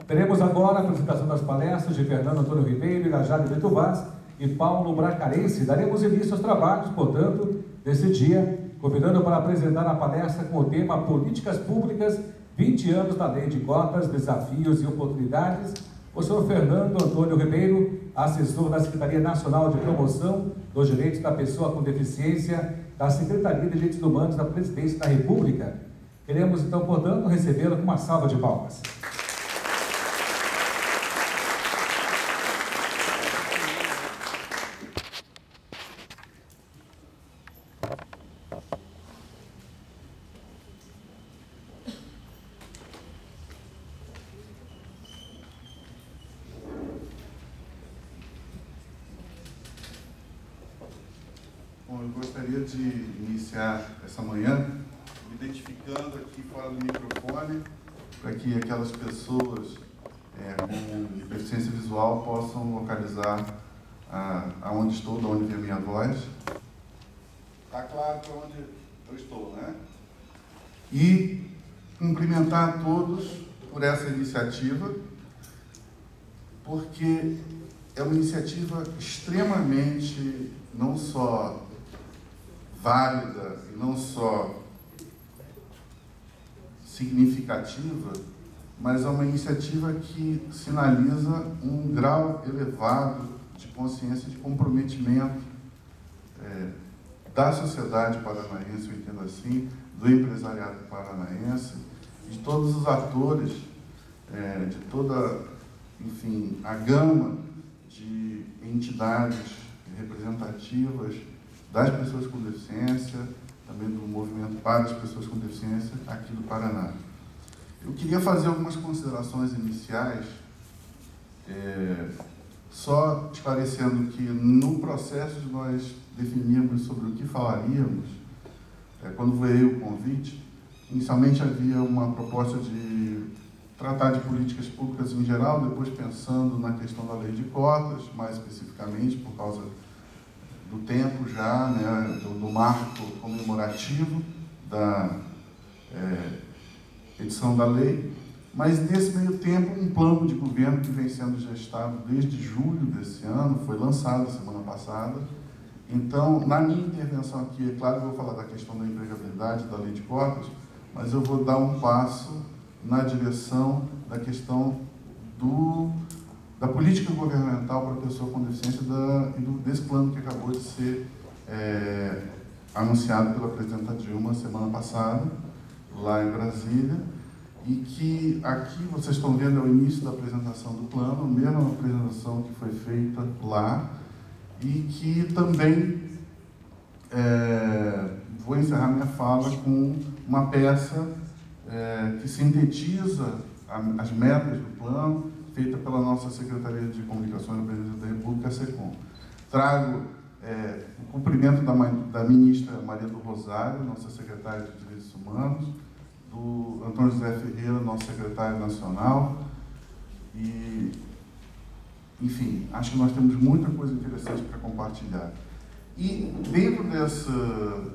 Teremos agora a apresentação das palestras de Fernando Antônio Ribeiro, Irajá de Brito Vaz e Paulo Bracarense. Daremos início aos trabalhos, portanto, desse dia, convidando para apresentar a palestra com o tema Políticas Públicas, 20 anos da Lei de Cotas, Desafios e Oportunidades, o senhor Fernando Antônio Ribeiro, assessor da Secretaria Nacional de Promoção dos Direitos da Pessoa com Deficiência, da Secretaria de Direitos Humanos da Presidência da República. Queremos, então, portanto, recebê-lo com uma salva de palmas. Bom, eu gostaria de iniciar essa manhã me identificando aqui fora do microfone, para que aquelas pessoas com deficiência visual possam localizar aonde estou, de onde vem a minha voz. Está claro para onde eu estou, né? E cumprimentar a todos por essa iniciativa, porque é uma iniciativa extremamente não só válida e não só significativa, mas é uma iniciativa que sinaliza um grau elevado de consciência e de comprometimento da sociedade paranaense, eu entendo assim, do empresariado paranaense, de todos os atores, de toda, enfim, a gama de entidades representativas das pessoas com deficiência, também do movimento para as pessoas com deficiência aqui do Paraná. Eu queria fazer algumas considerações iniciais, só esclarecendo que no processo de nós definirmos sobre o que falaríamos, quando veio o convite, inicialmente havia uma proposta de tratar de políticas públicas em geral, depois pensando na questão da lei de cotas, mais especificamente por causa do tempo já, né, do marco comemorativo da edição da lei, mas nesse meio tempo um plano de governo que vem sendo gestado desde julho desse ano, foi lançado semana passada. Então, na minha intervenção aqui, é claro que eu vou falar da questão da empregabilidade, da lei de cotas, mas eu vou dar um passo na direção da questão da política governamental para a pessoa com deficiência desse plano que acabou de ser anunciado pela presidenta Dilma semana passada, lá em Brasília, e que aqui vocês estão vendo é o início da apresentação do plano, a mesma apresentação que foi feita lá, e que também vou encerrar minha fala com uma peça que sintetiza as metas do plano, feita pela nossa Secretaria de Comunicações da Presidência da República, a SECOM. Trago o cumprimento da ministra Maria do Rosário, nossa secretária de Direitos Humanos, do Antônio José Ferreira, nosso secretário nacional, e, enfim, acho que nós temos muita coisa interessante para compartilhar. E, dentro dessa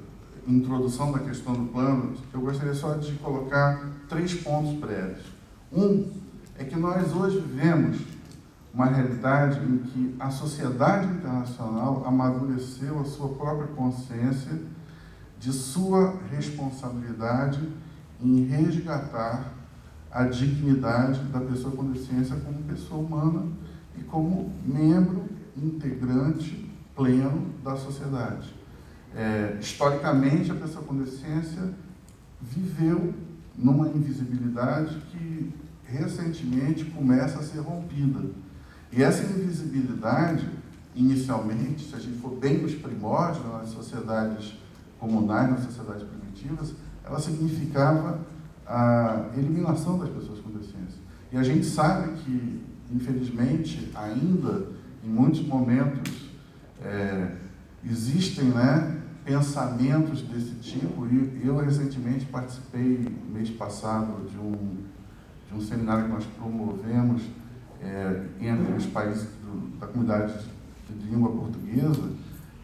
introdução da questão do plano, eu gostaria só de colocar 3 pontos prévios. Um é que nós hoje vivemos uma realidade em que a sociedade internacional amadureceu a sua própria consciência de sua responsabilidade em resgatar a dignidade da pessoa com deficiência como pessoa humana e como membro integrante pleno da sociedade. Historicamente, a pessoa com deficiência viveu numa invisibilidade que recentemente começa a ser rompida. E essa invisibilidade, inicialmente, se a gente for bem nos primórdios, nas sociedades comunais, nas sociedades primitivas, ela significava a eliminação das pessoas com deficiência. E a gente sabe que, infelizmente, ainda, em muitos momentos, existem, né, pensamentos desse tipo, e eu recentemente participei, mês passado, de um seminário que nós promovemos entre os países da comunidade de língua portuguesa,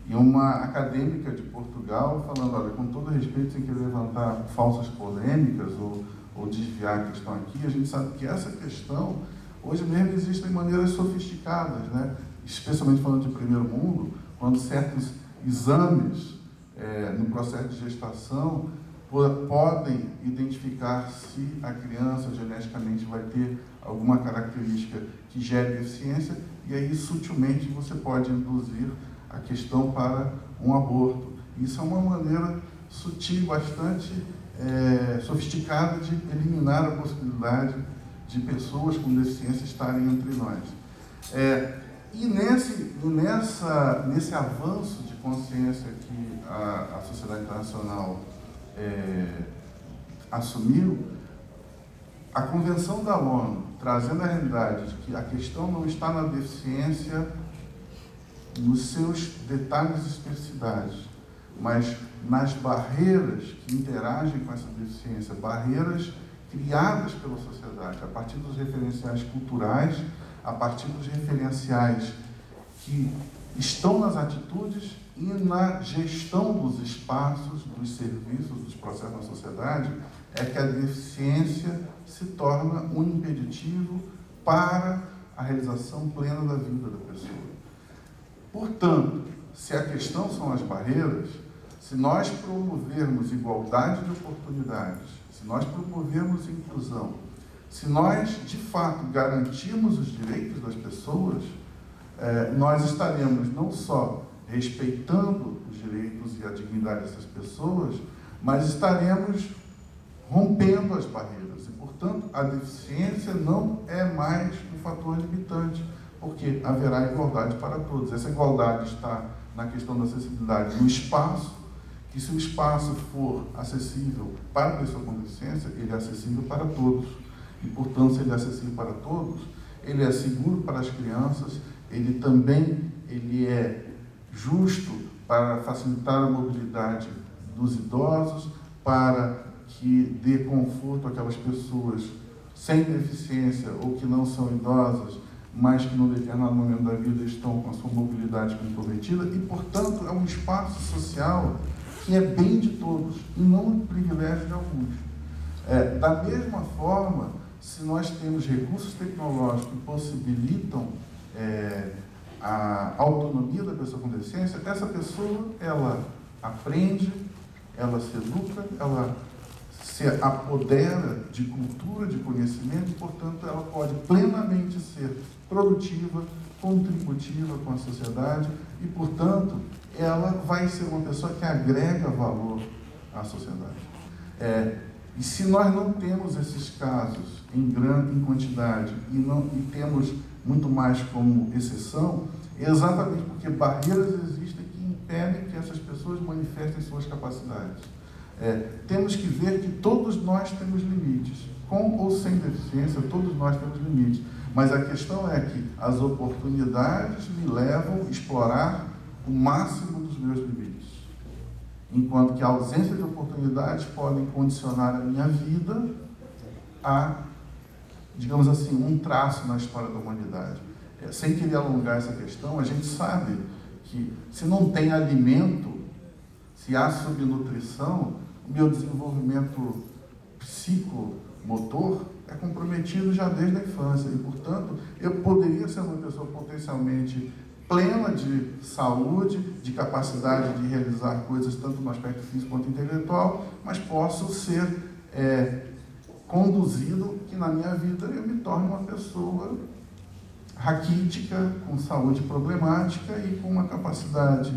e uma acadêmica de Portugal falando, olha, com todo respeito, sem querer levantar falsas polêmicas ou ou desviar a questão aqui, a gente sabe que essa questão, hoje mesmo, existe de maneiras sofisticadas, né? Especialmente falando de primeiro mundo, quando certos exames no processo de gestação podem identificar se a criança geneticamente vai ter alguma característica que gere deficiência, e aí sutilmente você pode induzir a questão para um aborto. Isso é uma maneira sutil, bastante sofisticada de eliminar a possibilidade de pessoas com deficiência estarem entre nós. E nesse avanço de consciência que a sociedade internacional assumiu, a Convenção da ONU, trazendo a realidade de que a questão não está na deficiência nos seus detalhes e especificidades, mas nas barreiras que interagem com essa deficiência, barreiras criadas pela sociedade, a partir dos referenciais culturais, a partir dos referenciais que estão nas atitudes e na gestão dos espaços, dos serviços, dos processos na sociedade, é que a deficiência se torna um impeditivo para a realização plena da vida da pessoa. Portanto, se a questão são as barreiras, se nós promovermos igualdade de oportunidades, se nós promovermos inclusão, se nós, de fato, garantirmos os direitos das pessoas, nós estaremos não só respeitando os direitos e a dignidade dessas pessoas, mas estaremos rompendo as barreiras. E, portanto, a deficiência não é mais um fator limitante, porque haverá igualdade para todos. Essa igualdade está na questão da acessibilidade no espaço, que se o espaço for acessível para a pessoa com deficiência, ele é acessível para todos. E, portanto, se ele é acessível para todos, ele é seguro para as crianças, ele também é justo para facilitar a mobilidade dos idosos, para que dê conforto àquelas pessoas sem deficiência ou que não são idosas, mas que, num determinado momento da vida, estão com a sua mobilidade comprometida, e, portanto, é um espaço social que é bem de todos, e não um privilégio de alguns. Da mesma forma, se nós temos recursos tecnológicos que possibilitam a autonomia da pessoa com deficiência, essa pessoa, ela aprende, ela se educa, ela se apodera de cultura, de conhecimento, e, portanto, ela pode plenamente ser produtiva, contributiva com a sociedade e, portanto, ela vai ser uma pessoa que agrega valor à sociedade. E se nós não temos esses casos em quantidade e temos muito mais como exceção, é exatamente porque barreiras existem que impedem que essas pessoas manifestem suas capacidades. Temos que ver que todos nós temos limites, com ou sem deficiência, todos nós temos limites, mas a questão é que as oportunidades me levam a explorar o máximo dos meus limites, enquanto que a ausência de oportunidades podem condicionar a minha vida a, digamos assim, um traço na história da humanidade. Sem querer alongar essa questão, a gente sabe que se não tem alimento, se há subnutrição, o meu desenvolvimento psicomotor é comprometido já desde a infância e, portanto, eu poderia ser uma pessoa potencialmente plena de saúde, de capacidade de realizar coisas tanto no aspecto físico quanto intelectual, mas posso ser conduzido que na minha vida eu me torne uma pessoa raquítica, com saúde problemática e com uma capacidade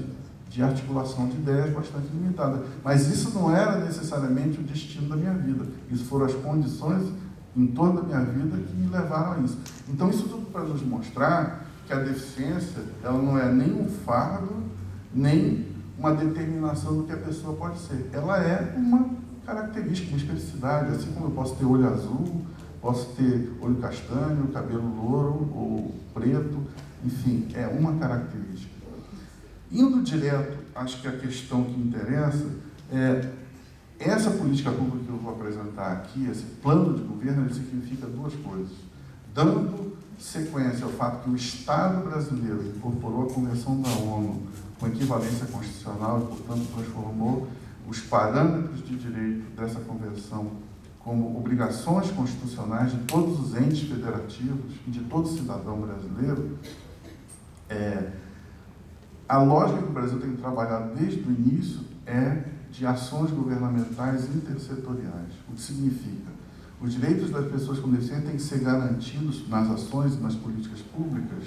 de articulação de ideias bastante limitada. Mas isso não era necessariamente o destino da minha vida. Isso foram as condições em torno da minha vida que me levaram a isso. Então, isso tudo para nos mostrar que a deficiência, ela não é nem um fardo, nem uma determinação do que a pessoa pode ser. Ela é uma característica, uma especificidade, assim como eu posso ter olho azul, posso ter olho castanho, cabelo louro ou preto, enfim, é uma característica. Indo direto, acho que a questão que interessa é essa política pública que eu vou apresentar aqui, esse plano de governo, ele significa duas coisas. Dando sequência ao fato que o Estado brasileiro incorporou a Convenção da ONU com equivalência constitucional e, portanto, transformou os parâmetros de direito dessa Convenção como obrigações constitucionais de todos os entes federativos e de todo cidadão brasileiro, a lógica que o Brasil tem trabalhado desde o início é de ações governamentais intersetoriais, o que significa os direitos das pessoas com deficiência têm que ser garantidos nas ações e nas políticas públicas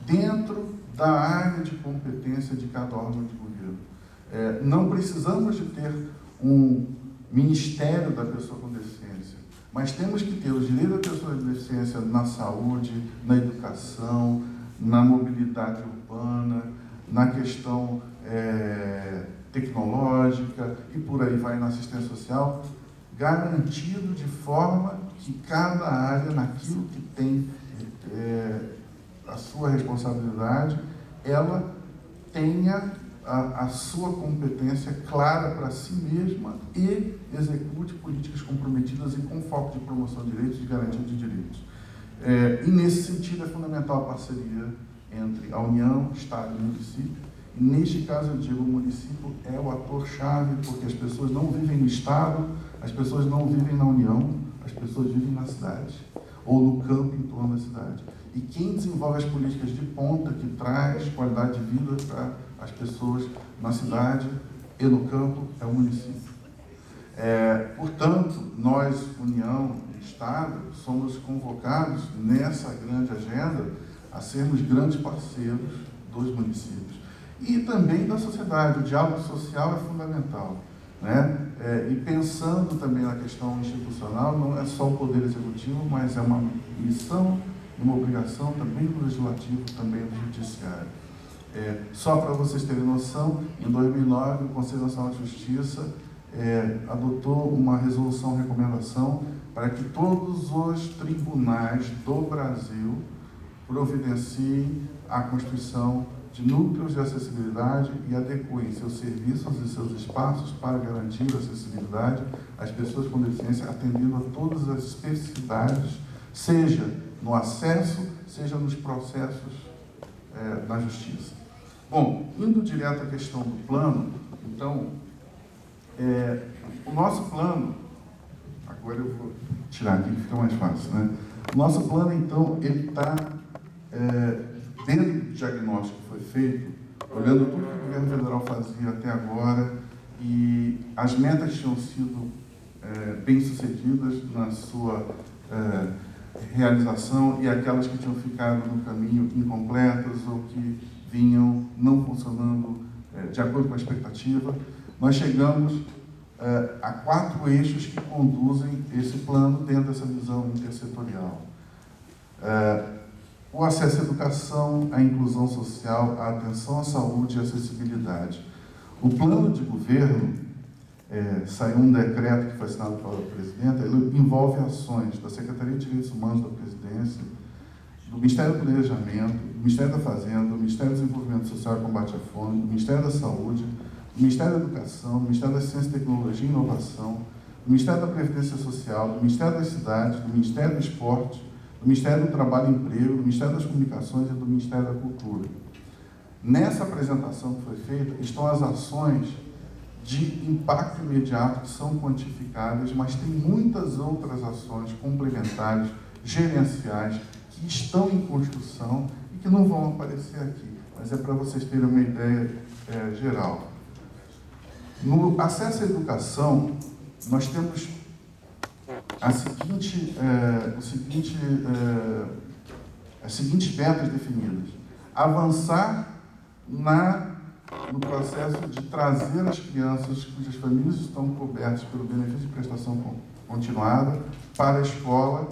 dentro da área de competência de cada órgão de governo. Não precisamos de ter um Ministério da Pessoa com Deficiência, mas temos que ter os direitos da pessoa com deficiência na saúde, na educação, na mobilidade urbana, na questão tecnológica e por aí vai, na assistência social, garantido de forma que cada área, naquilo que tem a sua responsabilidade, ela tenha a sua competência clara para si mesma e execute políticas comprometidas e com foco de promoção de direitos e garantia de direitos. E nesse sentido é fundamental a parceria entre a União, Estado e município. E neste caso eu digo, o município é o ator-chave, porque as pessoas não vivem no Estado, as pessoas não vivem na União, as pessoas vivem na cidade, ou no campo em torno da cidade. E quem desenvolve as políticas de ponta, que traz qualidade de vida para as pessoas na cidade e no campo, é o município. Portanto, nós, União e Estado, somos convocados nessa grande agenda a sermos grandes parceiros dos municípios. E também da sociedade. O diálogo social é fundamental, né? E pensando também na questão institucional, não é só o Poder Executivo, mas é uma missão e uma obrigação também do Legislativo, também do Judiciário. Só para vocês terem noção, em 2009, o Conselho Nacional de Justiça adotou uma recomendação para que todos os tribunais do Brasil providenciem a constituição de núcleos de acessibilidade e adequem seus serviços e seus espaços para garantir a acessibilidade às pessoas com deficiência, atendendo a todas as especificidades, seja no acesso, seja nos processos na justiça. Bom, indo direto à questão do plano, então, o nosso plano, agora eu vou tirar aqui que fica mais fácil, né? O nosso plano, então, ele está dentro do diagnóstico que foi feito, olhando tudo que o governo federal fazia até agora, e as metas tinham sido bem-sucedidas na sua realização, e aquelas que tinham ficado no caminho incompletas ou que vinham não funcionando de acordo com a expectativa. Nós chegamos a 4 eixos que conduzem esse plano dentro dessa visão intersetorial. O acesso à educação, a inclusão social, a atenção à saúde e a acessibilidade. O plano de governo, saiu um decreto que foi assinado pela presidenta, ele envolve ações da Secretaria de Direitos Humanos da Presidência, do Ministério do Planejamento, do Ministério da Fazenda, do Ministério do Desenvolvimento Social e Combate à Fome, do Ministério da Saúde, do Ministério da Educação, do Ministério da Ciência, Tecnologia e Inovação, do Ministério da Previdência Social, do Ministério das Cidades, do Ministério do Esporte, do Ministério do Trabalho e Emprego, do Ministério das Comunicações e do Ministério da Cultura. Nessa apresentação que foi feita, estão as ações de impacto imediato que são quantificáveis, mas tem muitas outras ações complementares, gerenciais, que estão em construção e que não vão aparecer aqui, mas é para vocês terem uma ideia geral. No acesso à educação, nós temos as seguintes metas definidas. Avançar no processo de trazer as crianças cujas famílias estão cobertas pelo benefício de prestação continuada para a escola,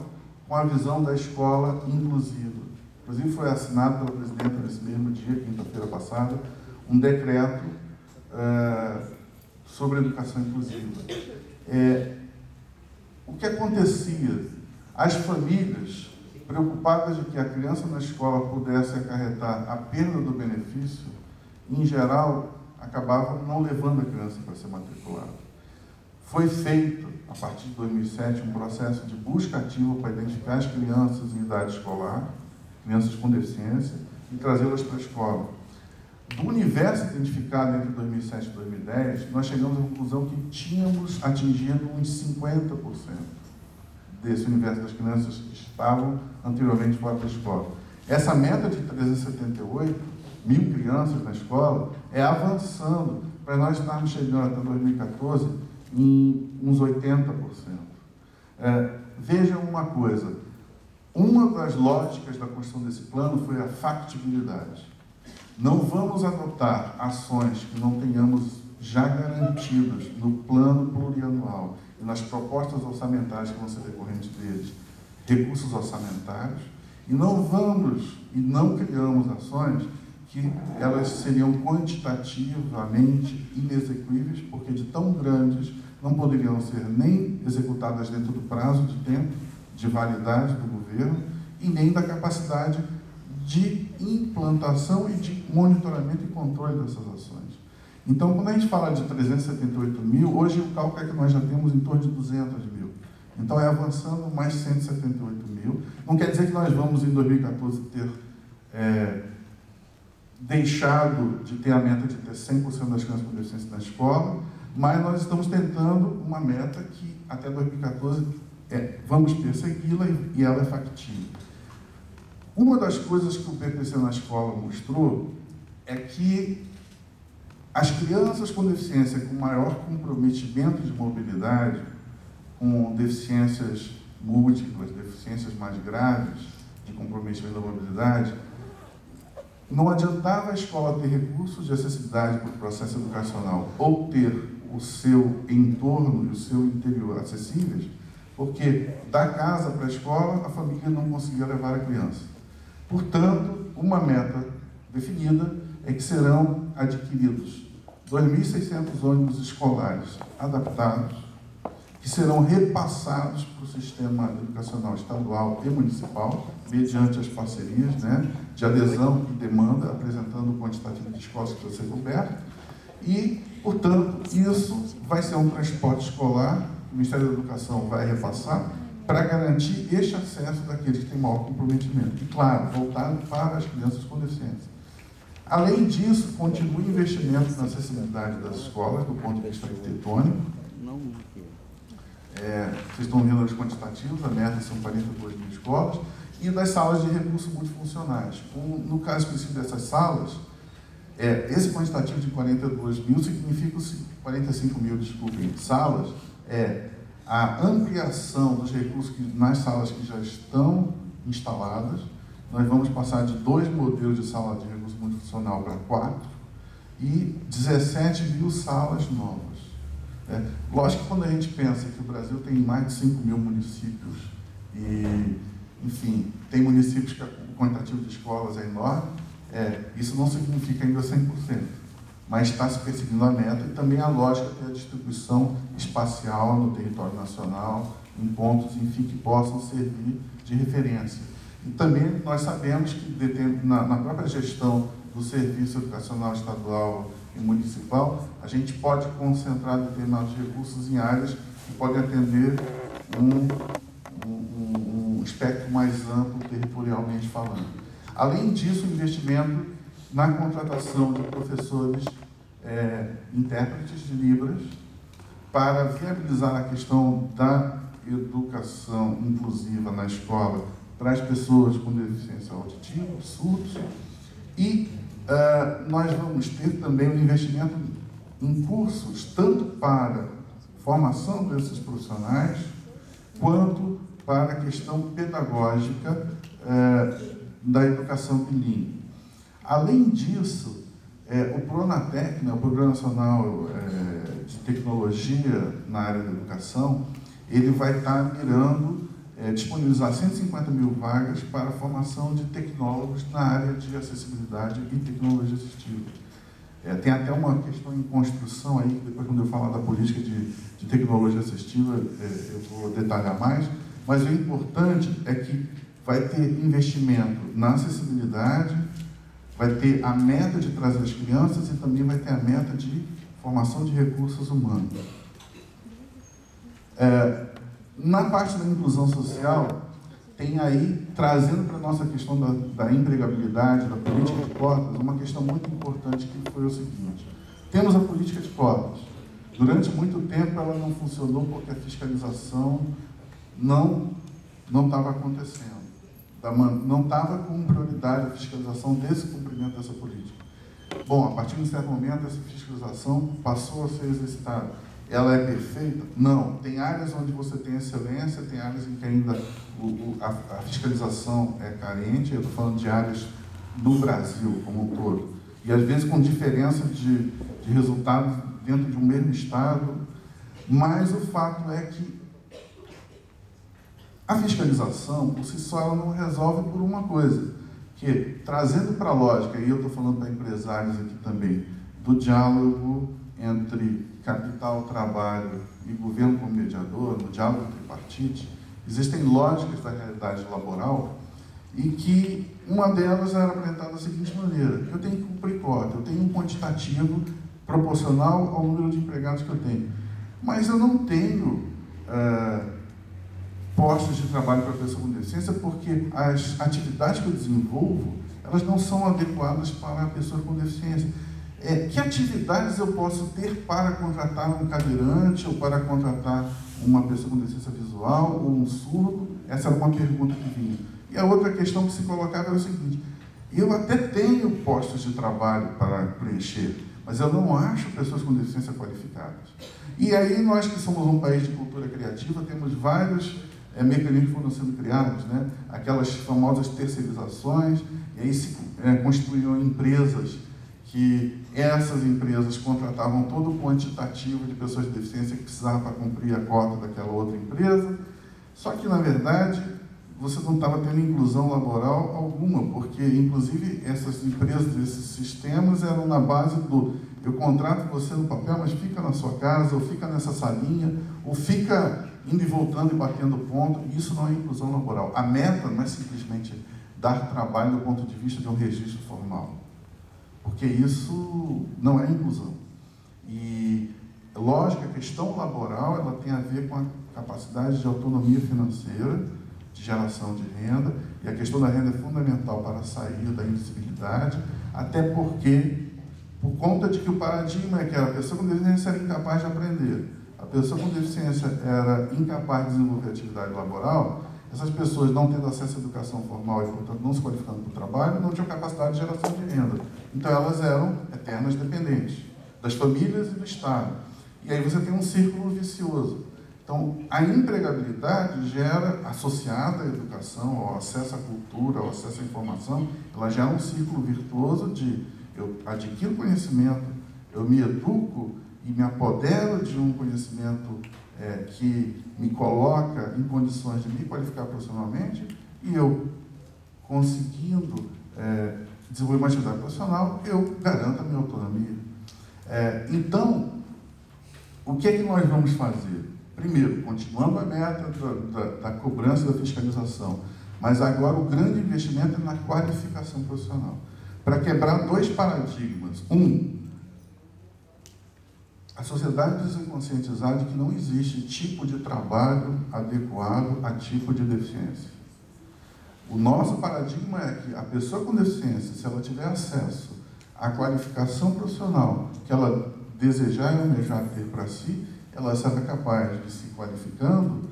com a visão da escola inclusiva. Inclusive foi assinado pela presidenta nesse mesmo dia, quinta-feira passada, um decreto sobre educação inclusiva. O que acontecia? As famílias, preocupadas de que a criança na escola pudesse acarretar a perda do benefício, em geral, acabavam não levando a criança para ser matriculada. Foi feito, a partir de 2007, um processo de busca ativa para identificar as crianças em idade escolar, crianças com deficiência, e trazê-las para a escola. do universo identificado entre 2007 e 2010, nós chegamos à conclusão que tínhamos atingido uns 50% desse universo das crianças que estavam anteriormente fora da escola. Essa meta de 378 mil crianças na escola é avançando para nós estarmos chegando até 2014 em uns 80%. Vejam uma coisa, uma das lógicas da construção desse plano foi a factibilidade. Não vamos adotar ações que não tenhamos já garantidas no plano plurianual e nas propostas orçamentárias que vão ser decorrentes deles, recursos orçamentários, e não criamos ações que elas seriam quantitativamente inexequíveis, porque de tão grandes não poderiam ser nem executadas dentro do prazo de tempo de validade do governo e nem da capacidade de implantação e de monitoramento e controle dessas ações. Então, quando a gente fala de 378 mil, hoje o cálculo é que nós já temos em torno de 200 mil. Então, é avançando mais 178 mil. Não quer dizer que nós vamos, em 2014, ter deixado de ter a meta de ter 100% das crianças com deficiência na escola, mas nós estamos tentando uma meta que, até 2014, vamos persegui-la e ela é factível. Uma das coisas que o PPC na escola mostrou é que as crianças com deficiência com maior comprometimento de mobilidade, com deficiências múltiplas, deficiências mais graves de comprometimento da mobilidade, não adiantava a escola ter recursos de acessibilidade para o processo educacional ou ter o seu entorno e o seu interior acessíveis, porque da casa para a escola a família não conseguia levar a criança. Portanto, uma meta definida é que serão adquiridos 2.600 ônibus escolares adaptados, que serão repassados para o sistema educacional estadual e municipal, mediante as parcerias de adesão e demanda, apresentando o quantitativo de escolas que precisa ser coberto. E, portanto, isso vai ser um transporte escolar, que o Ministério da Educação vai repassar, para garantir este acesso daqueles que têm maior comprometimento. E, claro, voltado para as crianças com deficiência. Além disso, continua o investimento na acessibilidade das escolas, do ponto de vista arquitetônico. Vocês estão vendo os quantitativos, a meta são 42 mil escolas, e das salas de recursos multifuncionais. No caso específico dessas salas, esse quantitativo de 42 mil significa 45 mil, desculpem, salas, a ampliação dos recursos nas salas que já estão instaladas. Nós vamos passar de 2 modelos de sala de recurso multifuncional para 4 e 17 mil salas novas. Lógico que quando a gente pensa que o Brasil tem mais de 5 mil municípios e, enfim, tem municípios que o quantitativo de escolas é enorme, isso não significa ainda 100%, mas está se perseguindo a meta e também a lógica de a distribuição espacial no território nacional, em pontos, enfim, que possam servir de referência. E também nós sabemos que na própria gestão do serviço educacional estadual e municipal, a gente pode concentrar determinados recursos em áreas que podem atender um espectro mais amplo territorialmente falando. Além disso, o investimento na contratação de professores intérpretes de Libras para viabilizar a questão da educação inclusiva na escola para as pessoas com deficiência auditiva, surdos, e nós vamos ter também um investimento em cursos, tanto para formação desses profissionais, quanto para a questão pedagógica da educação bilíngue. Além disso, o PRONATEC, o Programa Nacional de Tecnologia na área da educação, ele vai estar mirando disponibilizar 150 mil vagas para a formação de tecnólogos na área de acessibilidade e tecnologia assistiva. Tem até uma questão em construção aí, que depois, quando eu falar da política de tecnologia assistiva, eu vou detalhar mais, mas o importante é que vai ter investimento na acessibilidade, vai ter a meta de trazer as crianças e também vai ter a meta de formação de recursos humanos. Na parte da inclusão social, tem aí, trazendo para a nossa questão da empregabilidade, da política de cotas, uma questão muito importante que foi o seguinte: temos a política de cotas. Durante muito tempo ela não funcionou porque a fiscalização não estava acontecendo. Não estava como prioridade a fiscalização desse cumprimento dessa política. Bom, a partir de um certo momento, essa fiscalização passou a ser exercitada. Ela é perfeita? Não. Tem áreas onde você tem excelência, tem áreas em que ainda a fiscalização é carente. Eu estou falando de áreas do Brasil como um todo. E às vezes com diferença de resultados dentro de um mesmo estado. Mas o fato é que a fiscalização, por si só, ela não resolve por uma coisa, que, trazendo para a lógica, e eu estou falando para empresários aqui também, do diálogo entre capital, trabalho e governo como mediador, no diálogo tripartite, existem lógicas da realidade laboral e que uma delas era apresentada da seguinte maneira: eu tenho que cumprir cota, eu tenho um quantitativo proporcional ao número de empregados que eu tenho, mas eu não tenho postos de trabalho para a pessoa com deficiência, porque as atividades que eu desenvolvo, elas não são adequadas para a pessoa com deficiência. Que atividades eu posso ter para contratar um cadeirante ou para contratar uma pessoa com deficiência visual ou um surdo? Essa era uma pergunta que vinha. E a outra questão que se colocava era o seguinte: eu até tenho postos de trabalho para preencher, mas eu não acho pessoas com deficiência qualificadas. E aí nós, que somos um país de cultura criativa, temos vários mecanismos que foram sendo criados, né? Aquelas famosas terceirizações, e aí se construíram empresas que essas empresas contratavam todo o quantitativo de pessoas de deficiência que precisava para cumprir a cota daquela outra empresa. Só que, na verdade, você não estava tendo inclusão laboral alguma, porque, inclusive, essas empresas, esses sistemas eram na base do: eu contrato você no papel, mas fica na sua casa, ou fica nessa salinha, ou fica indo e voltando e batendo ponto. Isso não é inclusão laboral. A meta não é simplesmente dar trabalho do ponto de vista de um registro formal, porque isso não é inclusão. E, lógico, a questão laboral ela tem a ver com a capacidade de autonomia financeira, de geração de renda, e a questão da renda é fundamental para sair da invisibilidade, até porque, por conta de que o paradigma é que a pessoa com deficiência era incapaz de aprender, a pessoa com deficiência era incapaz de desenvolver atividade laboral, essas pessoas, não tendo acesso à educação formal e, portanto, não se qualificando para o trabalho, não tinham capacidade de geração de renda. Então, elas eram eternas dependentes das famílias e do Estado. E aí você tem um círculo vicioso. Então, a empregabilidade gera, associada à educação, ao acesso à cultura, ao acesso à informação, ela gera um círculo virtuoso de: eu adquiro conhecimento, eu me educo e me apodero de um conhecimento que me coloca em condições de me qualificar profissionalmente, e eu, conseguindo desenvolver uma atividade profissional, eu garanto a minha autonomia. Então, o que é que nós vamos fazer? Primeiro, continuando a meta da cobrança da fiscalização, mas agora o grande investimento é na qualificação profissional, para quebrar dois paradigmas. A sociedade precisa conscientizar de que não existe tipo de trabalho adequado a tipo de deficiência. O nosso paradigma é que a pessoa com deficiência, se ela tiver acesso à qualificação profissional que ela desejar e almejar ter para si, ela será capaz de, se qualificando,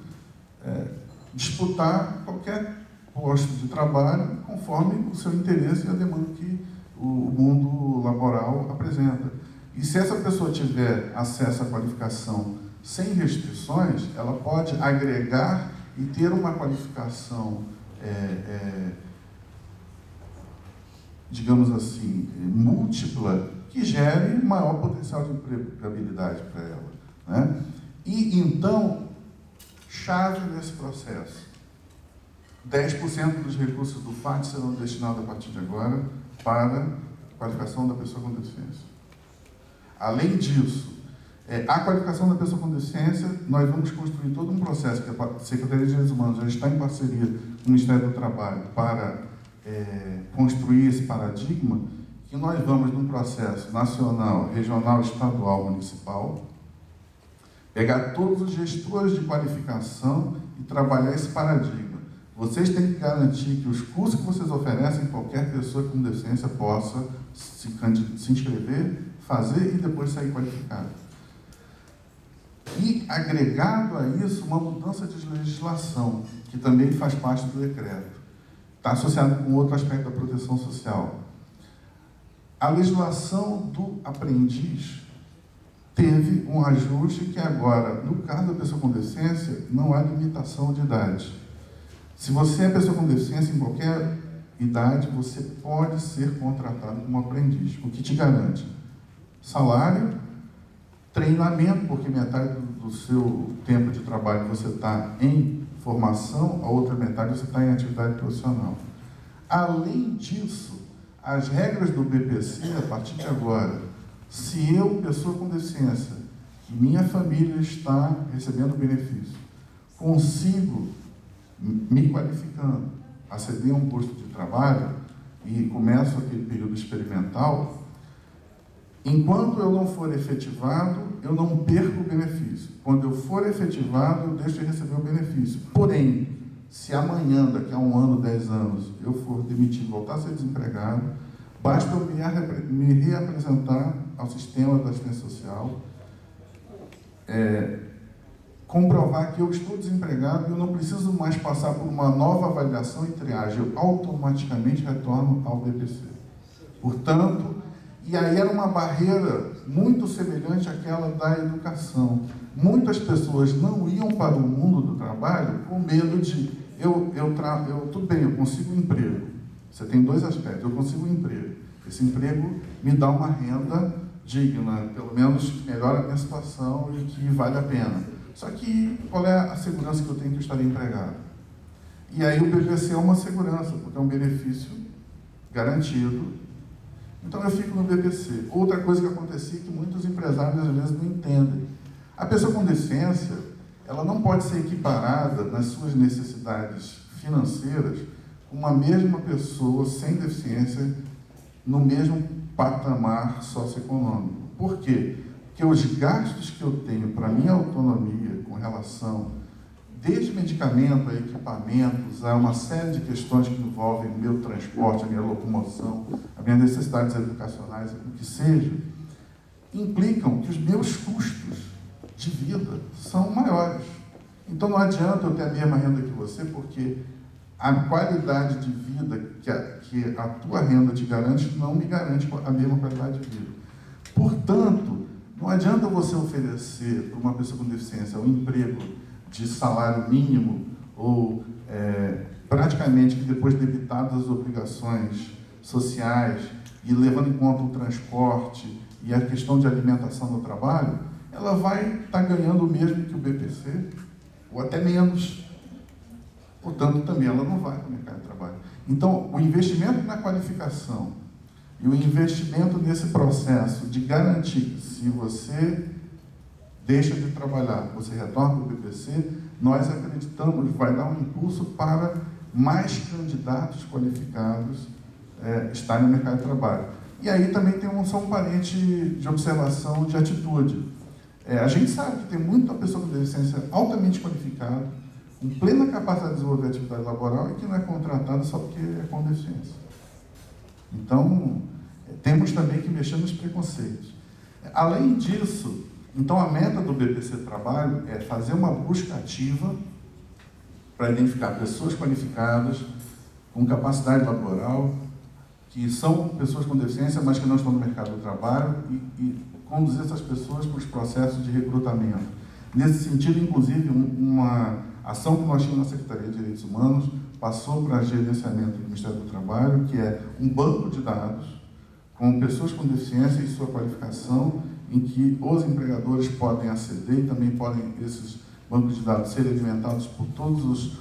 disputar qualquer posto de trabalho conforme o seu interesse e a demanda que o mundo laboral apresenta. E se essa pessoa tiver acesso à qualificação sem restrições, ela pode agregar e ter uma qualificação, digamos assim, múltipla, que gere maior potencial de empregabilidade para ela, né? E então, chave nesse processo: 10% dos recursos do FAT serão destinados a partir de agora para a qualificação da pessoa com deficiência. Além disso, a qualificação da pessoa com deficiência, nós vamos construir todo um processo que a Secretaria de Direitos Humanos já está em parceria com o Ministério do Trabalho para construir esse paradigma, que nós vamos, num processo nacional, regional, estadual, municipal, pegar todos os gestores de qualificação e trabalhar esse paradigma. Vocês têm que garantir que os cursos que vocês oferecem, qualquer pessoa com deficiência possa se inscrever, fazer e depois sair qualificado. E, agregado a isso, uma mudança de legislação, que também faz parte do decreto. Está associado com outro aspecto da proteção social. A legislação do aprendiz teve um ajuste que agora, no caso da pessoa com deficiência, não há limitação de idade. Se você é pessoa com deficiência, em qualquer idade, você pode ser contratado como aprendiz, o que te garante salário, treinamento, porque metade do seu tempo de trabalho você está em formação, a outra metade você está em atividade profissional. Além disso, as regras do BPC, a partir de agora, se eu, pessoa com deficiência, e minha família está recebendo benefício, consigo, me qualificando, aceder a um posto de trabalho e começo aquele período experimental, enquanto eu não for efetivado, eu não perco o benefício. Quando eu for efetivado, eu deixo de receber o benefício. Porém, se amanhã, daqui a 1 ano, 10 anos, eu for demitido, voltar a ser desempregado, basta eu me reapresentar ao sistema da assistência social, comprovar que eu estou desempregado e eu não preciso mais passar por uma nova avaliação e triagem, eu automaticamente retorno ao BPC. Portanto, e aí era uma barreira muito semelhante àquela da educação. Muitas pessoas não iam para o mundo do trabalho com medo de, tudo bem, eu consigo um emprego. Você tem 2 aspectos, eu consigo um emprego. Esse emprego me dá uma renda digna, pelo menos melhora a minha situação e que vale a pena. Só que, qual é a segurança que eu tenho que eu estarei empregado? E aí o BPC é uma segurança, porque é um benefício garantido. Então eu fico no BPC. Outra coisa que acontecia que muitos empresários às vezes não entendem. A pessoa com deficiência, ela não pode ser equiparada nas suas necessidades financeiras com uma mesma pessoa sem deficiência no mesmo patamar socioeconômico. Por quê? Porque os gastos que eu tenho para minha autonomia com relação, desde medicamento a equipamentos, a uma série de questões que envolvem o meu transporte, a minha locomoção, as minhas necessidades educacionais, o que seja, implicam que os meus custos de vida são maiores. Então não adianta eu ter a mesma renda que você, porque a qualidade de vida que a tua renda te garante não me garante a mesma qualidade de vida. Portanto, não adianta você oferecer para uma pessoa com deficiência um emprego de salário mínimo ou praticamente que depois debitadas as obrigações sociais e levando em conta o transporte e a questão de alimentação no trabalho, ela vai estar ganhando o mesmo que o BPC, ou até menos. Portanto, também ela não vai para o mercado de trabalho. Então, o investimento na qualificação e o investimento nesse processo de garantir que se você deixa de trabalhar, você retorna para o BPC, nós acreditamos que vai dar um impulso para mais candidatos qualificados estarem no mercado de trabalho. E aí também tem só um parente de observação de atitude. A gente sabe que tem muita pessoa com deficiência altamente qualificada, com plena capacidade de desenvolver atividade laboral e que não é contratada só porque é com deficiência. Então, temos também que mexer nos preconceitos. Além disso, então a meta do BPC Trabalho é fazer uma busca ativa para identificar pessoas qualificadas, com capacidade laboral, que são pessoas com deficiência, mas que não estão no mercado do trabalho, e conduzir essas pessoas para os processos de recrutamento. Nesse sentido, inclusive, uma ação que nós tínhamos na Secretaria de Direitos Humanos passou para gerenciamento do Ministério do Trabalho, que é um banco de dados com pessoas com deficiência e sua qualificação, em que os empregadores podem aceder e também podem esses bancos de dados serem alimentados por todas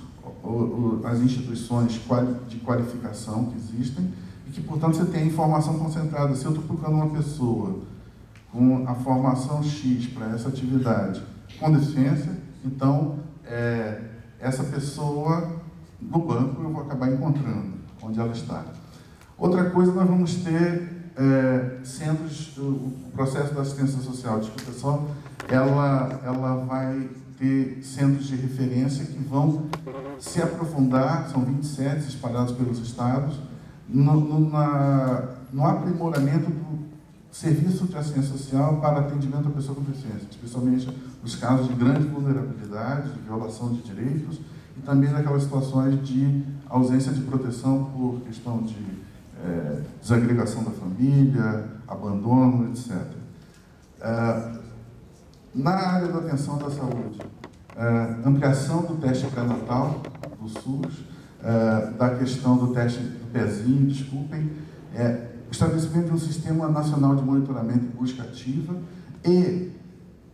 as instituições de qualificação que existem e que, portanto, você tem a informação concentrada. Se eu estou procurando uma pessoa com a formação X para essa atividade com deficiência, então, essa pessoa no banco eu vou acabar encontrando onde ela está. Outra coisa, nós vamos ter centros, o processo da assistência social, desculpa só, ela vai ter centros de referência que vão se aprofundar, são 27 espalhados pelos estados, no aprimoramento do serviço de assistência social para atendimento à pessoa com deficiência, especialmente nos casos de grande vulnerabilidade, de violação de direitos e também naquelas situações de ausência de proteção por questão de desagregação da família, abandono, etc. Na área da atenção da saúde, ampliação do teste pré-natal do SUS, da questão do teste do pezinho, desculpem, o estabelecimento de um sistema nacional de monitoramento e busca ativa e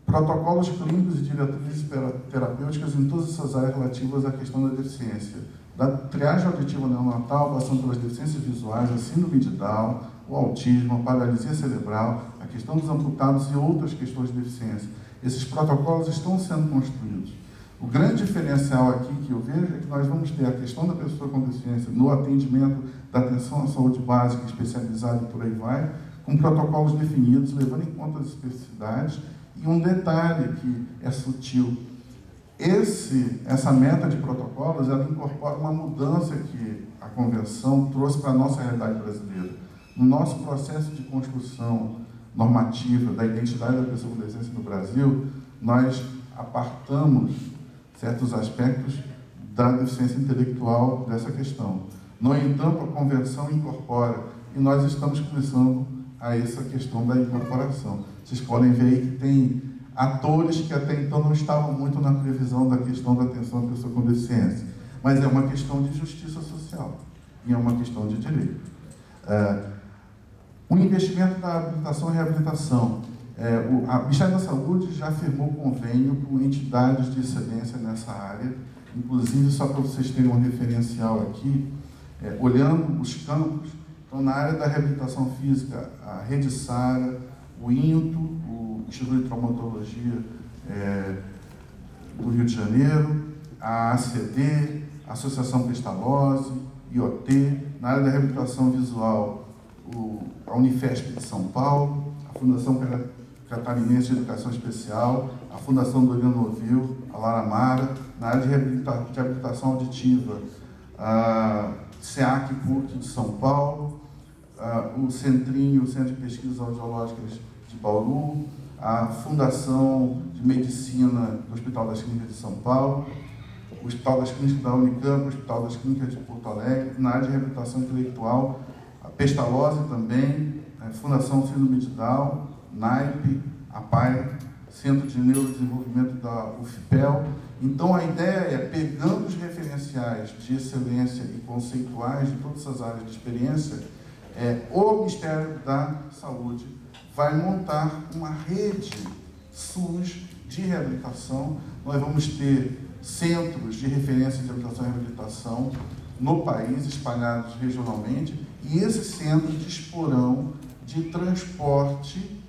protocolos clínicos e diretrizes terapêuticas em todas essas áreas relativas à questão da deficiência, da triagem auditiva neonatal, passando pelas deficiências visuais, a síndrome de Down, o autismo, a paralisia cerebral, a questão dos amputados e outras questões de deficiência. Esses protocolos estão sendo construídos. O grande diferencial aqui que eu vejo é que nós vamos ter a questão da pessoa com deficiência no atendimento da atenção à saúde básica, especializada e por aí vai, com protocolos definidos, levando em conta as especificidades. E um detalhe que é sutil, essa meta de protocolos, ela incorpora uma mudança que a Convenção trouxe para a nossa realidade brasileira. No nosso processo de construção normativa da identidade da pessoa com deficiência no Brasil, nós apartamos certos aspectos da deficiência intelectual dessa questão. No entanto, a Convenção incorpora, e nós estamos começando a essa questão da incorporação. Vocês podem ver aí que tem atores que até então não estavam muito na previsão da questão da atenção à pessoa com deficiência, mas é uma questão de justiça social e é uma questão de direito. O investimento na habilitação e reabilitação. O Ministério da Saúde já firmou convênio com entidades de excelência nessa área, inclusive, só para vocês terem um referencial aqui, olhando os campos, então, na área da reabilitação física, a Rede Sara, o INTO, o Instituto de Traumatologia do Rio de Janeiro, a ACD, a Associação Pestalozzi, IoT, na área da reabilitação visual, a Unifesp de São Paulo, a Fundação Catarinense de Educação Especial, a Fundação Doriano Novil, a Lara Mara, na área de habilitação auditiva, a SEAC-PUC de São Paulo, o Centrinho, o Centro de Pesquisas Audiológicas de Bauru, a Fundação de Medicina do Hospital das Clínicas de São Paulo, o Hospital das Clínicas da Unicamp, o Hospital das Clínicas de Porto Alegre, na área de reabilitação intelectual, a Pestalozzi também, a Fundação Síndrome de Down, NAIP, a PAI, Centro de Neurodesenvolvimento da UFPEL. Então, a ideia é, pegando os referenciais de excelência e conceituais de todas essas áreas de experiência, o Ministério da Saúde vai montar uma rede SUS de reabilitação. Nós vamos ter centros de referência de habitação e reabilitação no país, espalhados regionalmente, e esses centros disporão de transporte,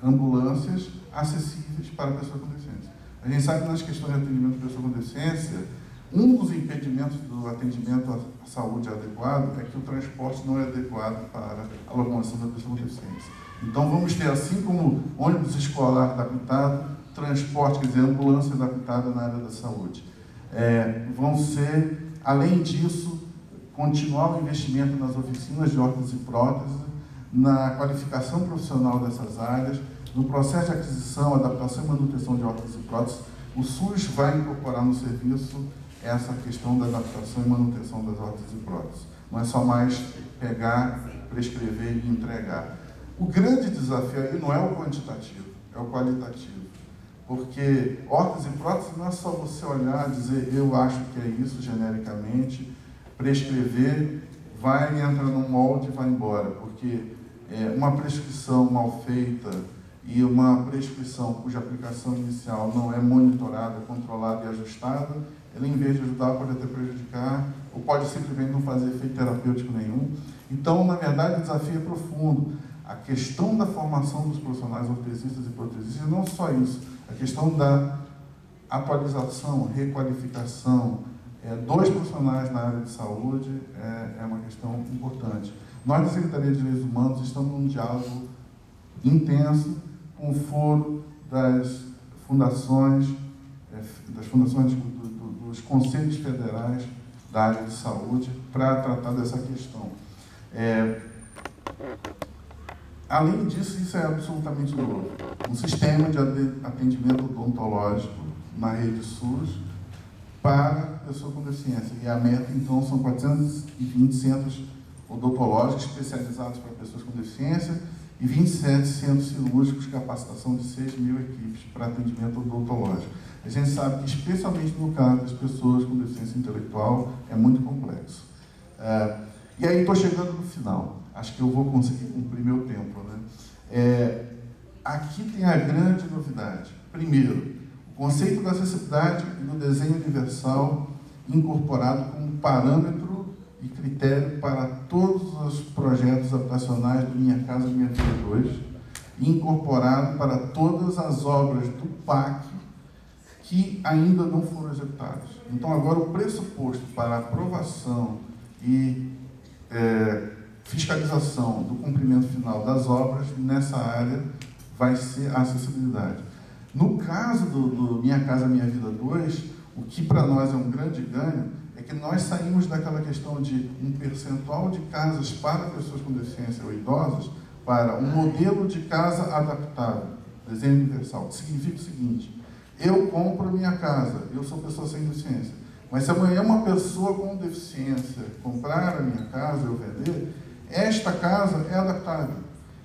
ambulâncias acessíveis para pessoas com deficiência. A gente sabe que nas questões de atendimento de pessoas com deficiência, um dos impedimentos do atendimento à saúde adequado é que o transporte não é adequado para a locomoção da pessoa com deficiência. Então, vamos ter, assim como ônibus escolar adaptado, transporte, quer dizer, ambulância adaptada na área da saúde. Vão ser, além disso, continuar o investimento nas oficinas de órteses e próteses, na qualificação profissional dessas áreas, no processo de aquisição, adaptação e manutenção de órteses e próteses. O SUS vai incorporar no serviço essa questão da adaptação e manutenção das órteses e próteses. Não é só mais pegar, prescrever e entregar. O grande desafio aí não é o quantitativo, é o qualitativo. Porque órteses e próteses não é só você olhar e dizer eu acho que é isso genericamente, prescrever, vai entrar num molde e vai embora. Porque uma prescrição mal feita e uma prescrição cuja aplicação inicial não é monitorada, controlada e ajustada, ela, em vez de ajudar, pode até prejudicar, ou pode simplesmente não fazer efeito terapêutico nenhum. Então, na verdade, o desafio é profundo. A questão da formação dos profissionais ortesistas e protesistas, não só isso, a questão da atualização, requalificação dos profissionais na área de saúde é uma questão importante. Nós, da Secretaria de Direitos Humanos, estamos num diálogo intenso com o foro das fundações, das fundações, dos conselhos federais da área de saúde para tratar dessa questão. Além disso, isso é absolutamente novo. Um sistema de atendimento odontológico na rede SUS para pessoa com deficiência. E a meta, então, são 420 centros odontológicos especializados para pessoas com deficiência e 27 centros cirúrgicos, capacitação de 6.000 equipes para atendimento odontológico. A gente sabe que, especialmente no caso das pessoas com deficiência intelectual, é muito complexo. E aí, estou chegando no final. Acho que eu vou conseguir cumprir meu tempo, né? Aqui tem a grande novidade. Primeiro, o conceito da acessibilidade e do desenho universal incorporado como parâmetro e critério para todos os projetos habitacionais do Minha Casa Minha Vida 2, incorporado para todas as obras do PAC que ainda não foram executadas. Então, agora, o pressuposto para aprovação e fiscalização do cumprimento final das obras nessa área vai ser a acessibilidade. No caso do Minha Casa Minha Vida 2, o que para nós é um grande ganho é que nós saímos daquela questão de um percentual de casas para pessoas com deficiência ou idosas para um modelo de casa adaptável, desenho universal. Significa o seguinte: eu compro a minha casa, eu sou pessoa sem deficiência, mas se amanhã uma pessoa com deficiência comprar a minha casa, eu vender, esta casa é adaptável.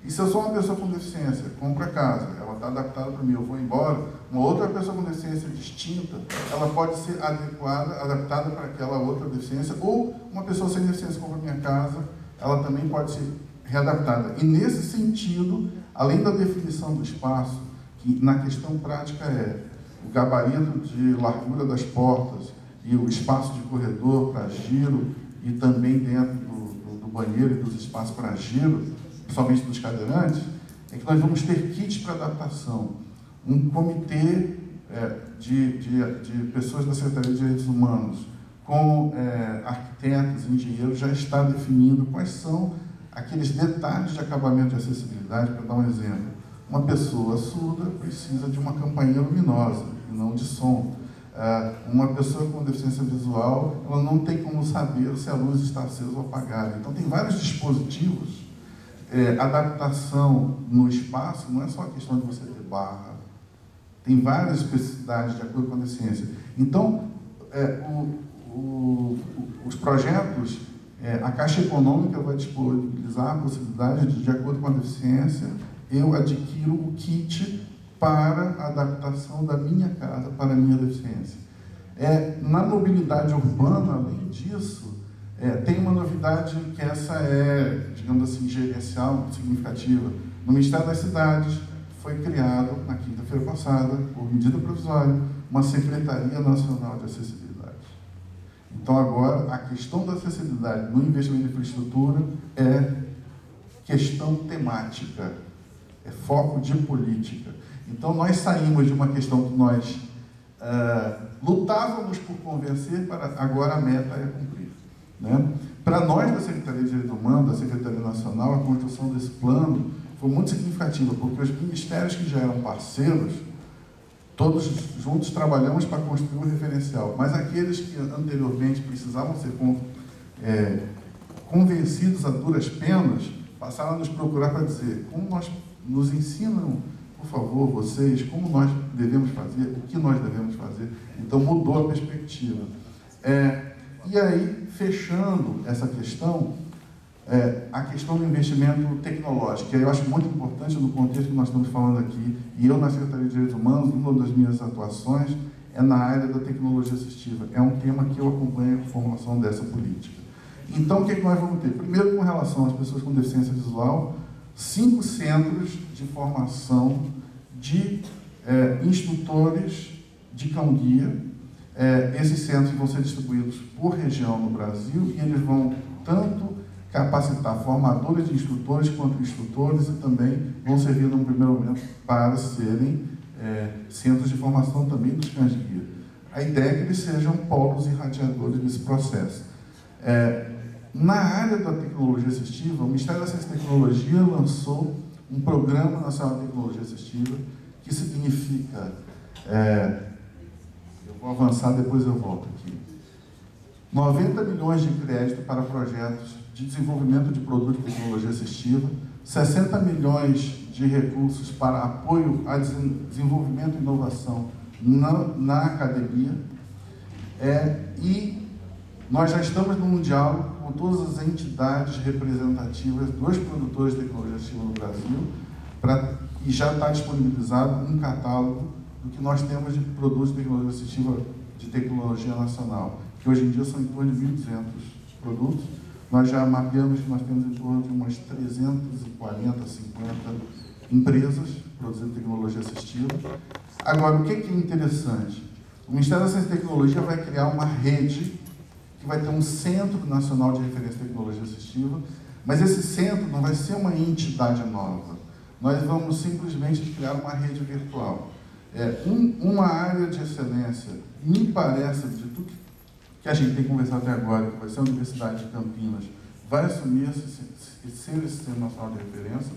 E se eu sou uma pessoa com deficiência, compro a casa, ela está adaptada para mim, eu vou embora, uma outra pessoa com deficiência distinta, ela pode ser adaptada para aquela outra deficiência, ou uma pessoa sem deficiência compra a minha casa, ela também pode ser readaptada. E nesse sentido, além da definição do espaço, que na questão prática é o gabarito de largura das portas e o espaço de corredor para giro, e também dentro do banheiro e dos espaços para giro, principalmente dos cadeirantes, é que nós vamos ter kits para adaptação. Um comitê de pessoas da Secretaria de Direitos Humanos, com arquitetos, engenheiros, já está definindo quais são aqueles detalhes de acabamento de acessibilidade. Para dar um exemplo, uma pessoa surda precisa de uma campainha luminosa e não de som. Uma pessoa com deficiência visual, ela não tem como saber se a luz está acesa ou apagada. Então, tem vários dispositivos. Adaptação no espaço não é só a questão de você ter barra. Tem várias especificidades de acordo com a deficiência. Então, os projetos, a Caixa Econômica vai disponibilizar a possibilidade de acordo com a deficiência, eu adquiro o kit para a adaptação da minha casa para a minha deficiência. Na mobilidade urbana, além disso, tem uma novidade que essa é, digamos assim, gerencial, muito significativa. No Ministério das Cidades foi criado, na quinta-feira passada, por medida provisória, uma Secretaria Nacional de Acessibilidade. Então, agora, a questão da acessibilidade no investimento em infraestrutura é questão temática, é foco de política. Então, nós saímos de uma questão que nós lutávamos por convencer, para agora a meta é cumprir. Né? Para nós, da Secretaria de Direitos Humanos, da Secretaria Nacional, a construção desse plano foi muito significativa, porque os ministérios que já eram parceiros, todos juntos trabalhamos para construir um referencial, mas aqueles que anteriormente precisavam ser convencidos a duras penas, passaram a nos procurar para dizer como nós nos ensinam, por favor, vocês, como nós devemos fazer, o que nós devemos fazer. Então, mudou a perspectiva. E aí, fechando essa questão, a questão do investimento tecnológico, que eu acho muito importante no contexto que nós estamos falando aqui, e eu, na Secretaria de Direitos Humanos, uma das minhas atuações é na área da tecnologia assistiva. É um tema que eu acompanho a formulação dessa política. Então, o que nós vamos ter? Primeiro, com relação às pessoas com deficiência visual, 5 centros de formação de instrutores de cão-guia. Esses centros vão ser distribuídos por região no Brasil e eles vão tanto capacitar formadores de instrutores quanto instrutores e também vão servir, num primeiro momento, para serem centros de formação também dos cães-guia. A ideia é que eles sejam polos irradiadores nesse processo. Na área da tecnologia assistiva, o Ministério da Ciência e Tecnologia lançou um Programa Nacional de Tecnologia Assistiva, que significa... eu vou avançar, depois eu volto aqui. 90 milhões de crédito para projetos de desenvolvimento de produto de tecnologia assistiva, 60 milhões de recursos para apoio a desenvolvimento e inovação na academia, e nós já estamos num diálogo com todas as entidades representativas dos produtores de tecnologia assistiva no Brasil, e já está disponibilizado um catálogo do que nós temos de produtos de tecnologia assistiva de tecnologia nacional, que hoje em dia são em torno de 1.200 produtos. Nós já mapeamos que nós temos em torno de umas 340, 50 empresas produzindo tecnologia assistiva. Agora, o que é interessante? O Ministério da Ciência e Tecnologia vai criar uma rede que vai ter um Centro Nacional de Referência em Tecnologia Assistiva, mas esse centro não vai ser uma entidade nova. Nós vamos simplesmente criar uma rede virtual. Uma área de excelência, me parece, de tudo que a gente tem conversado até agora, que vai ser a Universidade de Campinas, vai assumir ser esse Sistema Nacional de Referência.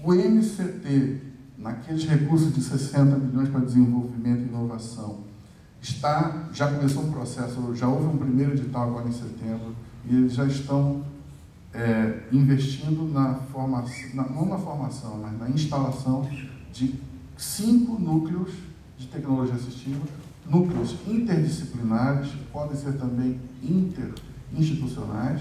O MCT, naqueles recursos de 60 milhões para desenvolvimento e inovação, já começou um processo, já houve um primeiro edital agora em setembro, e eles já estão investindo na formação, não na formação, mas na instalação de 5 núcleos de tecnologia assistiva, núcleos interdisciplinares, podem ser também interinstitucionais,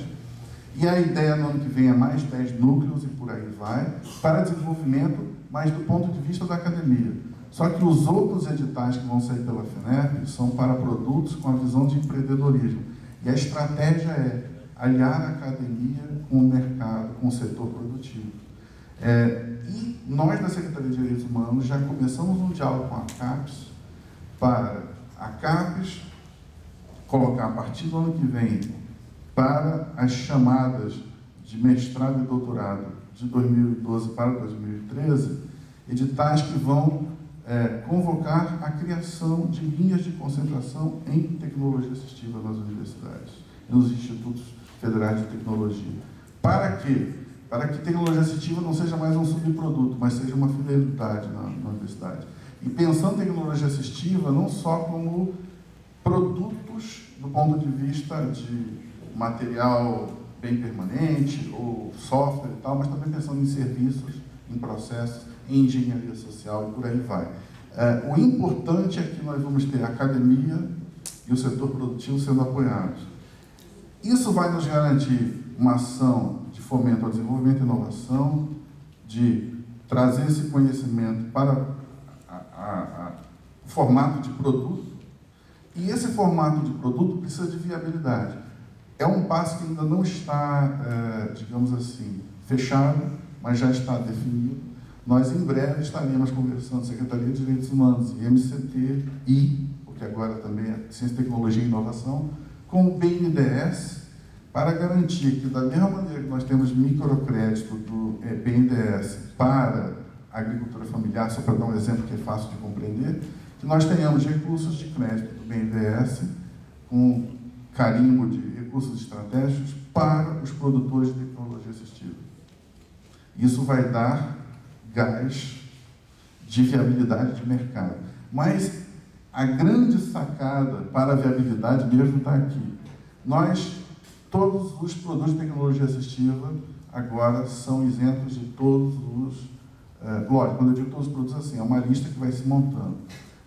e a ideia no ano que vem é mais 10 núcleos e por aí vai, para desenvolvimento, mas do ponto de vista da academia. Só que os outros editais que vão sair pela FINEP são para produtos com a visão de empreendedorismo. E a estratégia é aliar a academia com o mercado, com o setor produtivo. E nós, da Secretaria de Direitos Humanos, já começamos um diálogo com a CAPES, para a CAPES colocar, a partir do ano que vem, para as chamadas de mestrado e doutorado de 2012 para 2013, editais que vão convocar a criação de linhas de concentração em tecnologia assistiva nas universidades, nos institutos federais de tecnologia. Para quê? Para que tecnologia assistiva não seja mais um subproduto, mas seja uma finalidade na universidade. E pensando em tecnologia assistiva não só como produtos do ponto de vista de material bem permanente, ou software e tal, mas também pensando em serviços, em processos, em engenharia social e por aí vai. O importante é que nós vamos ter a academia e o setor produtivo sendo apoiados. Isso vai nos garantir uma ação de fomento ao desenvolvimento e inovação, de trazer esse conhecimento para o formato de produto, e esse formato de produto precisa de viabilidade. É um passo que ainda não está, digamos assim, fechado, mas já está definido. Nós, em breve, estaremos conversando, Secretaria de Direitos Humanos e MCT, porque agora também é Ciência, Tecnologia e Inovação, com o BNDES, para garantir que, da mesma maneira que nós temos microcrédito do BNDES para a agricultura familiar, só para dar um exemplo que é fácil de compreender, que nós tenhamos recursos de crédito do BNDES com carimbo de recursos estratégicos para os produtores de tecnologia assistiva. Isso vai dar gás de viabilidade de mercado. Mas a grande sacada para a viabilidade mesmo está aqui. Todos os produtos de tecnologia assistiva agora são isentos de todos os... lógico, quando eu digo todos os produtos, assim, é uma lista que vai se montando.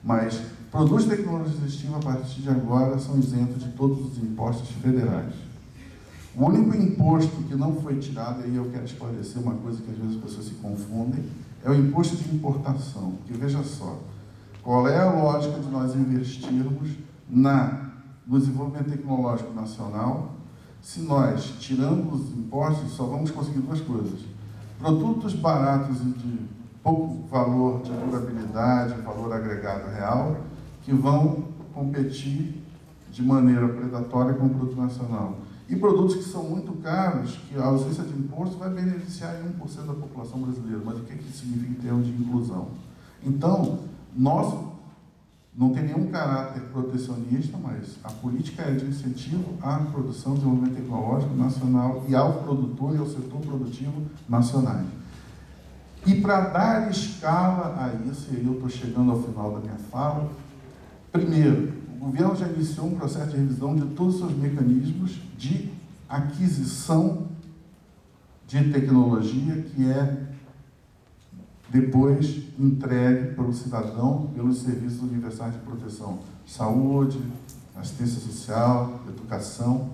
Mas produtos de tecnologia assistiva, a partir de agora, são isentos de todos os impostos federais. O único imposto que não foi tirado, e aí eu quero esclarecer uma coisa que às vezes as pessoas se confundem, é o imposto de importação. Porque veja só, qual é a lógica de nós investirmos no desenvolvimento tecnológico nacional, se nós tiramos os impostos, só vamos conseguir duas coisas. Produtos baratos e de pouco valor de durabilidade, valor agregado real, que vão competir de maneira predatória com o produto nacional. E produtos que são muito caros, que a ausência de imposto vai beneficiar 1% da população brasileira. Mas o que isso significa em termos de inclusão? Então, não tem nenhum caráter protecionista, mas a política é de incentivo à produção e desenvolvimento tecnológico nacional e ao produtor e ao setor produtivo nacionais. E para dar escala a isso, e aí eu estou chegando ao final da minha fala, Primeiro, o governo já iniciou um processo de revisão de todos os seus mecanismos de aquisição de tecnologia que é depois entregue para o cidadão pelos serviços universais de proteção, saúde, assistência social, educação,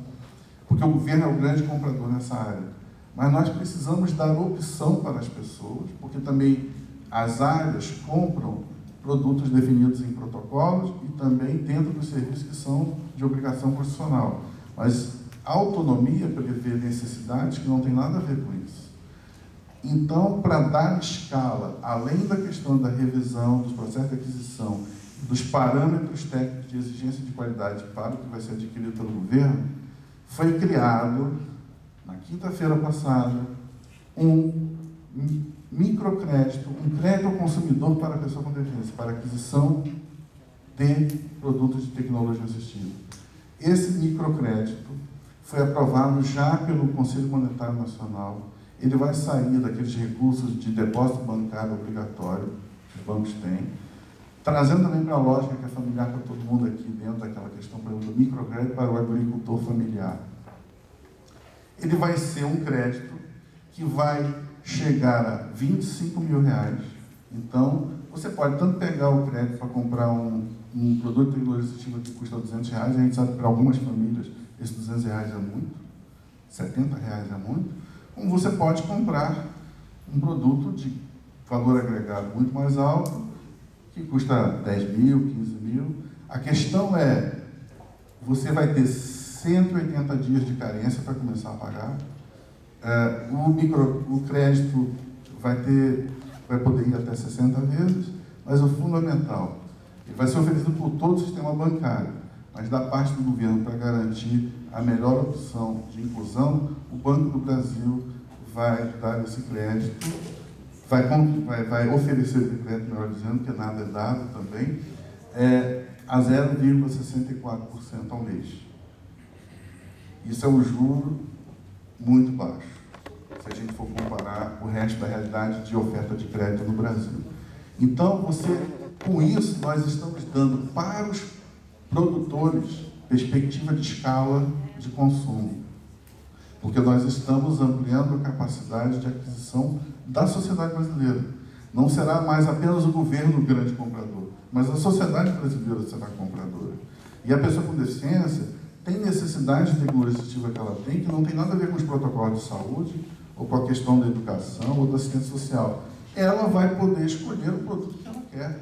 porque o governo é o grande comprador nessa área. Mas nós precisamos dar opção para as pessoas, porque também as áreas compram produtos definidos em protocolos e também dentro dos serviços que são de obrigação constitucional. Mas a autonomia prevê necessidades que não tem nada a ver com isso. Então, para dar escala, além da questão da revisão dos processos de aquisição, dos parâmetros técnicos de exigência de qualidade para o que vai ser adquirido pelo governo, foi criado, na quinta-feira passada, um microcrédito, um crédito ao consumidor para a pessoa com deficiência, para aquisição de produtos de tecnologia assistiva. Esse microcrédito foi aprovado já pelo Conselho Monetário Nacional. Ele vai sair daqueles recursos de depósito bancário obrigatório que os bancos têm, trazendo também para a lógica que é familiar para todo mundo aqui dentro daquela questão, por exemplo, do microcrédito para o agricultor familiar. Ele vai ser um crédito que vai chegar a R$25 mil. Então, você pode tanto pegar o crédito para comprar um produto de tecnologia assistiva que custa R$200, a gente sabe que para algumas famílias esses R$200 é muito, R$70 é muito, como você pode comprar um produto de valor agregado muito mais alto, que custa 10 mil, 15 mil. A questão é, você vai ter 180 dias de carência para começar a pagar. O crédito vai poder ir até 60 vezes, mas o fundamental, ele vai ser oferecido por todo o sistema bancário, mas da parte do governo para garantir a melhor opção de inclusão, o Banco do Brasil vai dar esse crédito, vai oferecer esse crédito, melhor dizendo, que nada é dado também, a 0,64% ao mês. Isso é um juro muito baixo, se a gente for comparar o resto da realidade de oferta de crédito no Brasil. Então, com isso, nós estamos dando para os produtores perspectiva de escala de consumo, porque nós estamos ampliando a capacidade de aquisição da sociedade brasileira. Não será mais apenas o governo o grande comprador, mas a sociedade brasileira será compradora. E a pessoa com deficiência tem necessidade de tecnologia assistiva que ela tem, que não tem nada a ver com os protocolos de saúde, ou com a questão da educação, ou da assistência social. Ela vai poder escolher o produto que ela quer,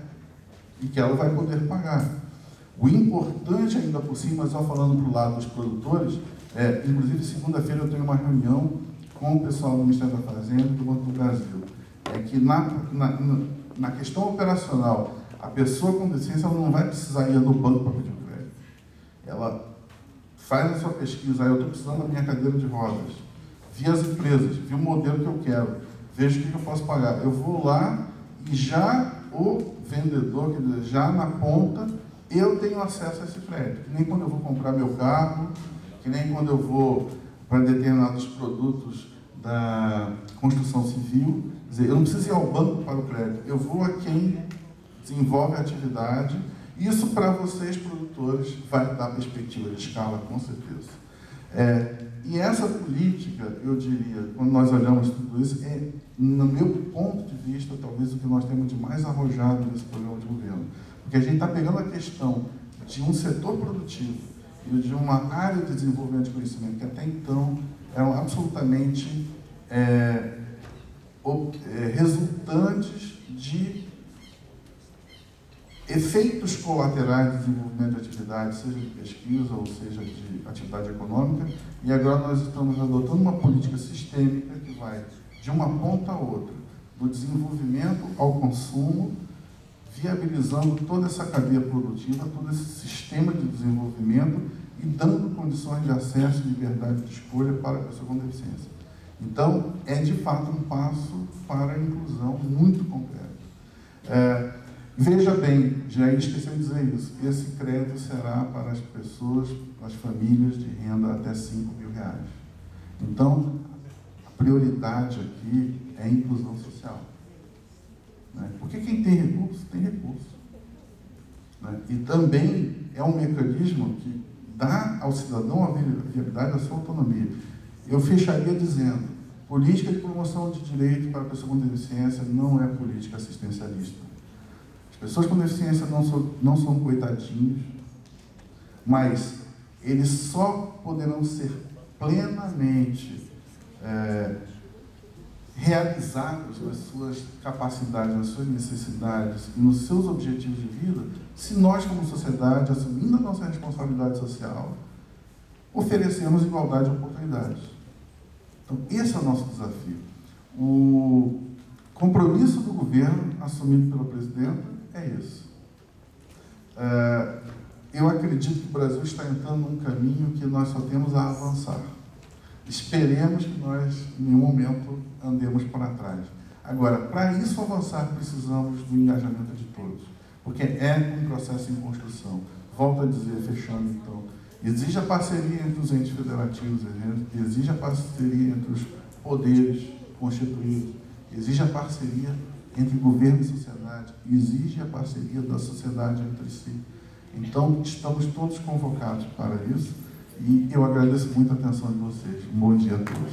e que ela vai poder pagar. O importante ainda por cima, só falando para o lado dos produtores, inclusive segunda-feira eu tenho uma reunião com o pessoal do Ministério da Fazenda e do Banco do Brasil, que na questão operacional, a pessoa com deficiência ela não vai precisar ir no banco para pedir o crédito. Ela faz a sua pesquisa, eu estou precisando da minha cadeira de rodas, vi as empresas, vi o modelo que eu quero, vejo o que eu posso pagar. Eu vou lá e já o vendedor, quer dizer, já na ponta, eu tenho acesso a esse crédito. Que nem quando eu vou comprar meu carro, que nem quando eu vou para determinados produtos da construção civil. Quer dizer, eu não preciso ir ao banco para o crédito, eu vou a quem desenvolve a atividade. Isso para vocês, produtores, vai dar perspectiva de escala, com certeza. E essa política, eu diria, quando nós olhamos tudo isso, no meu ponto de vista, talvez o que nós temos de mais arrojado nesse programa de governo. Porque a gente está pegando a questão de um setor produtivo e de uma área de desenvolvimento de conhecimento que até então eram absolutamente resultantes de efeitos colaterais de desenvolvimento de atividade, seja de pesquisa ou seja de atividade econômica, e agora nós estamos adotando uma política sistêmica que vai de uma ponta a outra, do desenvolvimento ao consumo, viabilizando toda essa cadeia produtiva, todo esse sistema de desenvolvimento e dando condições de acesso e liberdade de escolha para a pessoa com deficiência. Então, é de fato um passo para a inclusão muito concreto. Veja bem, já esqueci de dizer isso, esse crédito será para as pessoas, para as famílias de renda até R$5 mil. Então, a prioridade aqui é a inclusão social. Porque quem tem recurso, tem recurso. né? E também é um mecanismo que dá ao cidadão a viabilidade da sua autonomia. Eu fecharia dizendo: política de promoção de direito para a pessoa com deficiência não é política assistencialista. As pessoas com deficiência não são coitadinhos, mas eles só poderão ser plenamente realizados nas suas capacidades, nas suas necessidades e nos seus objetivos de vida, se nós, como sociedade, assumindo a nossa responsabilidade social, oferecermos igualdade de oportunidades. Então, esse é o nosso desafio. O compromisso do governo, assumido pela presidenta, é esse. Eu acredito que o Brasil está entrando num caminho que nós só temos a avançar. Esperemos que nós, em nenhum momento, andemos para trás. Agora, para isso avançar, precisamos do engajamento de todos, porque é um processo em construção. Volto a dizer, fechando então, exige a parceria entre os entes federativos, exige a parceria entre os poderes constituídos, exige a parceria entre governo e sociedade, exige a parceria da sociedade entre si. Então, estamos todos convocados para isso e eu agradeço muito a atenção de vocês. Um bom dia a todos.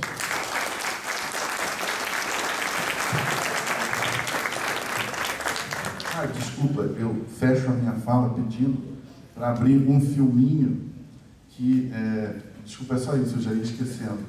Desculpa, eu fecho a minha fala pedindo para abrir um filminho que, desculpa, é só isso, eu já ia esquecendo.